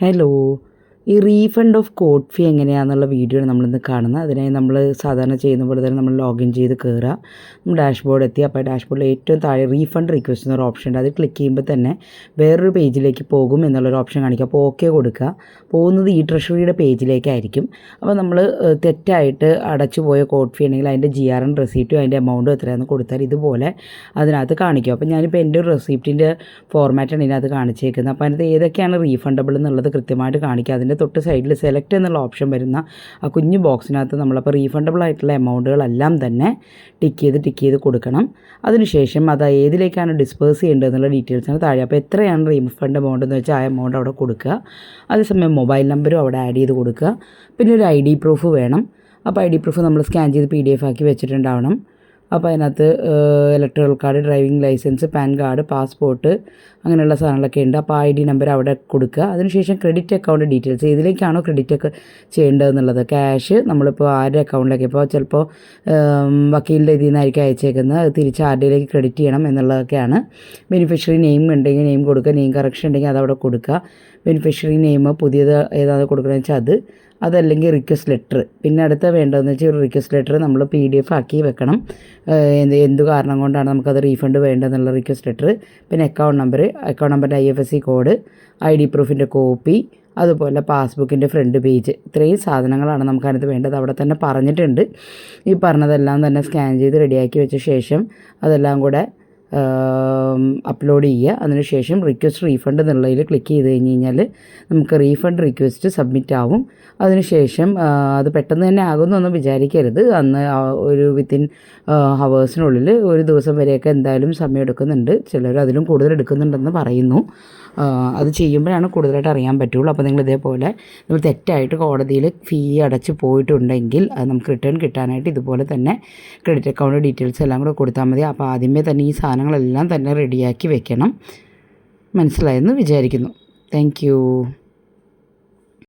Hello. ഈ refund of code fee എങ്ങനെയാണെന്നുള്ള video ആണ് നമ്മളിന്ന് കാണുന്നത്. അതിനായി നമ്മൾ സാധാരണ ചെയ്യുന്ന പോലെ തന്നെ നമ്മൾ ലോഗിൻ ചെയ്ത് കയറുക. നമ്മൾ ഡാഷ്ബോർഡ് എത്തി. അപ്പോൾ ഡാഷ്ബോർഡിൽ ഏറ്റവും താഴെ റീഫണ്ട് റിക്വസ്റ്റ് എന്നൊരു ഓപ്ഷൻ ഉണ്ട്. അത് ക്ലിക്ക് ചെയ്യുമ്പോൾ തന്നെ വേറൊരു പേജിലേക്ക് പോകും എന്നുള്ളൊരു ഓപ്ഷൻ കാണിക്കുക. അപ്പോൾ ഓക്കെ കൊടുക്കുക. പോകുന്നത് ഈ ട്രഷറിയുടെ പേജിലേക്കായിരിക്കും. അപ്പോൾ നമ്മൾ തെറ്റായിട്ട് അടച്ചു പോയ കോഡ് ഫീ ഉണ്ടെങ്കിൽ അതിൻ്റെ GRN റെസീപ്റ്റും അതിൻ്റെ എമൗണ്ടും എത്രയാണെന്ന് കൊടുത്താൽ ഇതുപോലെ അതിനകത്ത് കാണിക്കും. അപ്പോൾ ഞാനിപ്പോൾ എൻ്റെ ഒരു റെസീപ്റ്റിൻ്റെ ഫോർമാറ്റാണ് ഇതിനകത്ത് കാണിച്ചേക്കുന്നത്. അപ്പോൾ അതിനകത്ത് ഏതൊക്കെയാണ് റീഫണ്ടബിൾ എന്നുള്ളത് കൃത്യമായിട്ട് കാണിക്കുക. അതിൻ്റെ തൊട്ട് സൈഡിൽ സെലക്ട് എന്നുള്ള ഓപ്ഷൻ വരുന്ന ആ കുഞ്ഞു ബോക്സിനകത്ത് നമ്മളപ്പോൾ റീഫണ്ടബിൾ ആയിട്ടുള്ള എമൗണ്ടുകളെല്ലാം തന്നെ ടിക്ക് ചെയ്ത് കൊടുക്കണം. അതിനുശേഷം അത് ഏതിലേക്കാണ് ഡിസ്പേഴ്സ് ചെയ്യേണ്ടത് എന്നുള്ള ഡീറ്റെയിൽസാണ് താഴെ. അപ്പോൾ എത്രയാണ് റീഫണ്ട് എമൗണ്ട് എന്ന് വെച്ചാൽ ആ എമൗണ്ട് അവിടെ കൊടുക്കുക. അതേസമയം മൊബൈൽ നമ്പറും അവിടെ ആഡ് ചെയ്ത് കൊടുക്കുക. പിന്നെ ഒരു ID പ്രൂഫ് വേണം. അപ്പോൾ ID പ്രൂഫ് നമ്മൾ സ്കാൻ ചെയ്ത് PDF ആക്കി വെച്ചിട്ടുണ്ടാവണം. അപ്പോൾ അതിനകത്ത് electoral card, driving licence, PAN card, passport അങ്ങനെയുള്ള സാധനങ്ങളൊക്കെ ഉണ്ട്. അപ്പോൾ ID നമ്പർ അവിടെ കൊടുക്കുക. അതിനുശേഷം ക്രെഡിറ്റ് അക്കൗണ്ട് ഡീറ്റെയിൽസ് ഏതിലേക്കാണോ ക്രെഡിറ്റ് ഒക്കെ ചെയ്യേണ്ടതെന്നുള്ളത്. ക്യാഷ് നമ്മളിപ്പോൾ ആരുടെ അക്കൗണ്ടിലേക്ക്, ഇപ്പോൾ ചിലപ്പോൾ വക്കീലിൻ്റെ ഇതിൽ നിന്നായിരിക്കും അയച്ചേക്കുന്നത്, അത് തിരിച്ച് ആരുടെയിലേക്ക് ക്രെഡിറ്റ് ചെയ്യണം എന്നുള്ളതൊക്കെയാണ്. ബെനിഫിഷ്യറി നെയിം ഉണ്ടെങ്കിൽ നെയിം കൊടുക്കുക. നെയിം കറക്ഷൻ ഉണ്ടെങ്കിൽ അതവിടെ കൊടുക്കുക. ബെനിഫിഷ്യറി നെയിം പുതിയത് ഏതാണ് കൊടുക്കണമെന്ന് വെച്ചാൽ അതല്ലെങ്കിൽ റിക്വസ്റ്റ് ലെറ്റർ. പിന്നെ അടുത്ത വേണ്ടതെന്ന് വെച്ചാൽ ഒരു റിക്വസ്റ്റ് ലെറ്റർ നമ്മൾ PDF ആക്കി വെക്കണം. എന്ത് കാരണം കൊണ്ടാണ് നമുക്കത് റീഫണ്ട് വേണ്ടതെന്നുള്ള റിക്വസ്റ്റ് ലെറ്റർ. പിന്നെ അക്കൗണ്ട് നമ്പറിൻ്റെ IFSC കോഡ്, ID പ്രൂഫിൻ്റെ കോപ്പി, അതുപോലെ പാസ്ബുക്കിൻ്റെ ഫ്രണ്ട് പേജ്. ഇത്രയും സാധനങ്ങളാണ് നമുക്കതിനകത്ത് വേണ്ടത്. അവിടെ തന്നെ പറഞ്ഞിട്ടുണ്ട്. ഈ പറഞ്ഞതെല്ലാം തന്നെ സ്കാൻ ചെയ്ത് റെഡിയാക്കി വെച്ച ശേഷം അതെല്ലാം കൂടെ അപ്ലോഡ് ചെയ്യുക. അതിനുശേഷം റിക്വസ്റ്റ് റീഫണ്ട് എന്നുള്ളതിൽ ക്ലിക്ക് ചെയ്ത് കഴിഞ്ഞാൽ നമുക്ക് റീഫണ്ട് റിക്വസ്റ്റ് സബ്മിറ്റ് ആവും. അതിനുശേഷം അത് പെട്ടെന്ന് തന്നെ ആകുമെന്നൊന്നും വിചാരിക്കരുത്. അന്ന് ഒരു വിത്തിൻ ഹവേഴ്സിനുള്ളിൽ ഒരു ദിവസം വരെയൊക്കെ എന്തായാലും സമയം എടുക്കുന്നുണ്ട്. ചിലർ അതിലും കൂടുതൽ എടുക്കുന്നുണ്ടെന്ന് പറയുന്നു. അത് ചെയ്യുമ്പോഴാണ് കൂടുതലായിട്ട് അറിയാൻ പറ്റുള്ളൂ. അപ്പോൾ നിങ്ങൾ ഇതേപോലെ നമ്മൾ തെറ്റായിട്ട് കോടതിയിൽ ഫീ അടച്ച് പോയിട്ടുണ്ടെങ്കിൽ അത് നമുക്ക് റിട്ടേൺ കിട്ടാനായിട്ട് ഇതുപോലെ തന്നെ ക്രെഡിറ്റ് അക്കൗണ്ട് ഡീറ്റെയിൽസ് എല്ലാം കൂടെ കൊടുത്താൽ മതി. അപ്പോൾ ആദ്യമേ തന്നെ ഈ സാധനങ്ങളെല്ലാം തന്നെ റെഡിയാക്കി വെക്കണം. മനസ്സിലായെന്ന് വിചാരിക്കുന്നു. താങ്ക്